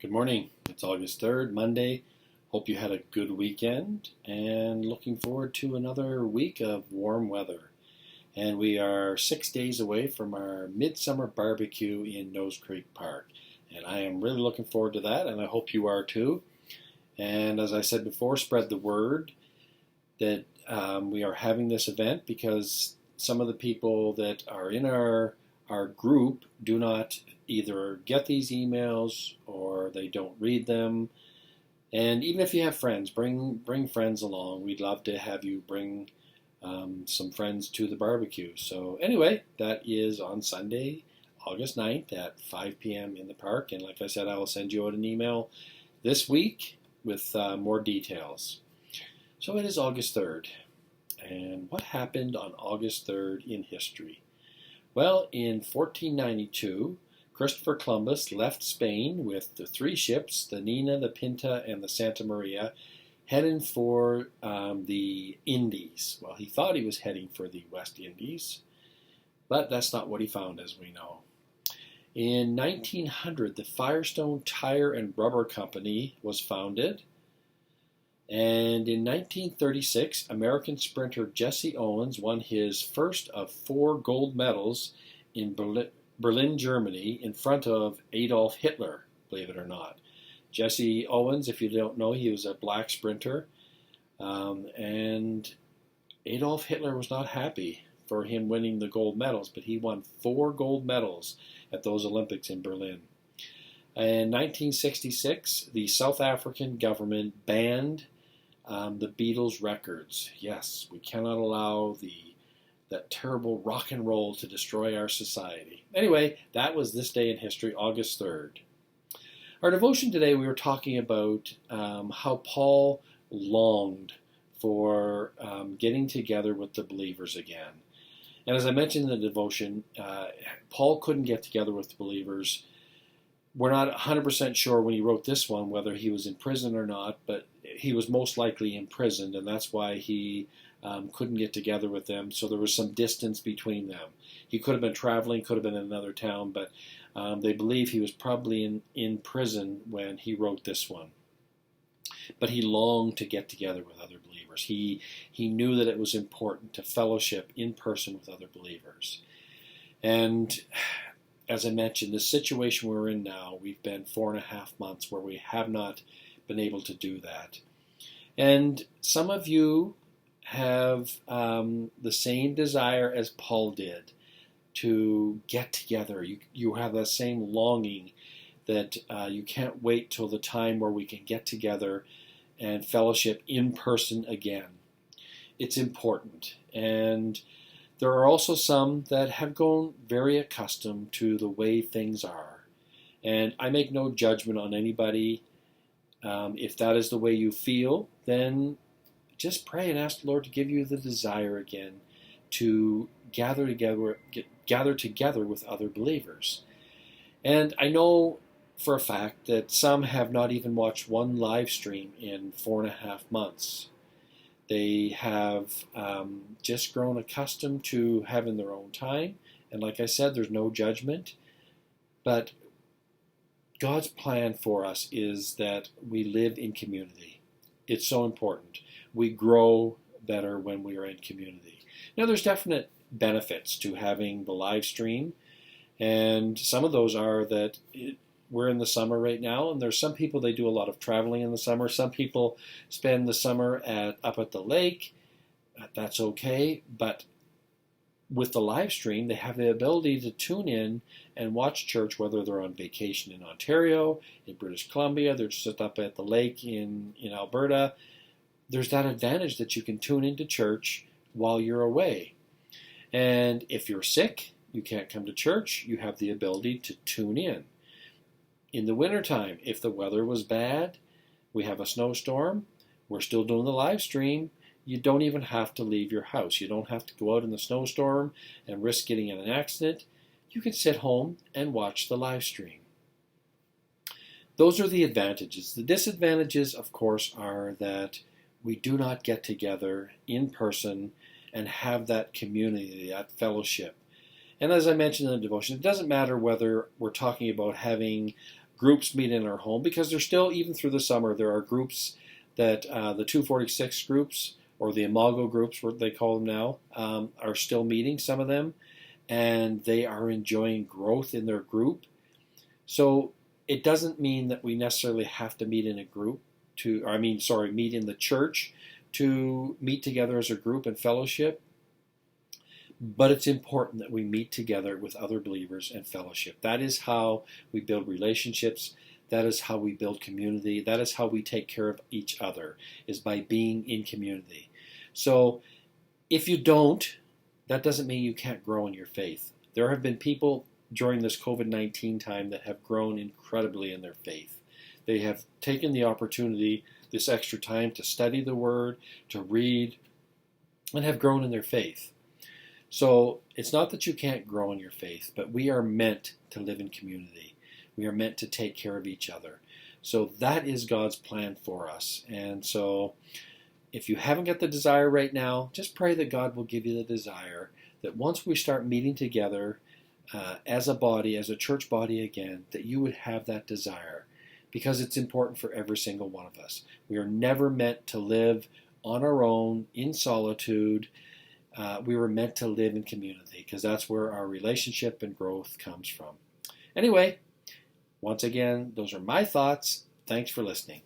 Good morning. It's August 3rd, Monday. Hope you had a good weekend and looking forward to another week of warm weather. And we are 6 days away from our midsummer barbecue in Nose Creek Park. And I am really looking forward to that, and I hope you are too. And as I said before, spread the word that we are having this event because some of the people that are in our group do not either get these emails or they don't read them. And even if you have friends, bring friends along. We'd love to have you bring some friends to the barbecue. So anyway, that is on Sunday, August 9th at 5 p.m. in the park. And like I said, I will send you out an email this week with more details. So it is August 3rd. And what happened on August 3rd in history? Well, in 1492, Christopher Columbus left Spain with the three ships, the Nina, the Pinta, and the Santa Maria, heading for the Indies. Well, he thought he was heading for the West Indies, but that's not what he found, as we know. In 1900, the Firestone Tire and Rubber Company was founded. And in 1936, American sprinter Jesse Owens won his first of 4 gold medals in Berlin, Germany, in front of Adolf Hitler, believe it or not. Jesse Owens, if you don't know, he was a black sprinter. And Adolf Hitler was not happy for him winning the gold medals, but he won 4 gold medals at those Olympics in Berlin. In 1966, the South African government banned the Beatles records. Yes, we cannot allow that terrible rock and roll to destroy our society. Anyway, that was this day in history, August 3rd. Our devotion today, we were talking about how Paul longed for getting together with the believers again. And as I mentioned in the devotion, Paul couldn't get together with the believers. We're not 100% sure when he wrote this one whether he was in prison or not, but he was most likely imprisoned, and that's why he couldn't get together with them. So there was some distance between them. He could have been traveling, could have been in another town, but they believe he was probably in prison when he wrote this one. But he longed to get together with other believers. He knew that it was important to fellowship in person with other believers. And as I mentioned, the situation we're in now, we've been 4.5 months where we have not been able to do that. And some of you have the same desire as Paul did to get together. You have that same longing that you can't wait till the time where we can get together and fellowship in person again. It's important. And there are also some that have grown very accustomed to the way things are. And I make no judgment on anybody. If that is the way you feel, then just pray and ask the Lord to give you the desire again to gather together with other believers. And I know for a fact that some have not even watched one live stream in 4.5 months. They have just grown accustomed to having their own time. And like I said, there's no judgment. But God's plan for us is that we live in community. It's so important. We grow better when we are in community. Now, there's definite benefits to having the live stream. And some of those are that we're in the summer right now, and there's some people, they do a lot of traveling in the summer. Some people spend the summer up at the lake. That's okay. But with the live stream, they have the ability to tune in and watch church, whether they're on vacation in Ontario, in British Columbia, they're just up at the lake in Alberta. There's that advantage that you can tune into church while you're away. And if you're sick, you can't come to church, you have the ability to tune in. In the wintertime, if the weather was bad, we have a snowstorm, we're still doing the live stream. You don't even have to leave your house. You don't have to go out in the snowstorm and risk getting in an accident. You can sit home and watch the live stream. Those are the advantages. The disadvantages, of course, are that we do not get together in person and have that community, that fellowship. And as I mentioned in the devotion, it doesn't matter whether we're talking about having groups meet in our home, because there's still, even through the summer, there are groups that the 246 groups, or the Imago groups, what they call them now, are still meeting, some of them, and they are enjoying growth in their group. So it doesn't mean that we necessarily have to meet in a group meet in the church to meet together as a group and fellowship. But it's important that we meet together with other believers and fellowship. That is how we build relationships. That is how we build community. That is how we take care of each other, is by being in community. So if you don't, that doesn't mean you can't grow in your faith. There have been people during this COVID-19 time that have grown incredibly in their faith. They have taken the opportunity, this extra time, to study the Word, to read, and have grown in their faith. So it's not that you can't grow in your faith, but we are meant to live in community. We are meant to take care of each other. So that is God's plan for us. And so if you haven't got the desire right now, just pray that God will give you the desire, that once we start meeting together as a body, as a church body again, that you would have that desire, because it's important for every single one of us. We are never meant to live on our own, in solitude. We were meant to live in community, because that's where our relationship and growth comes from. Anyway, once again, those are my thoughts. Thanks for listening.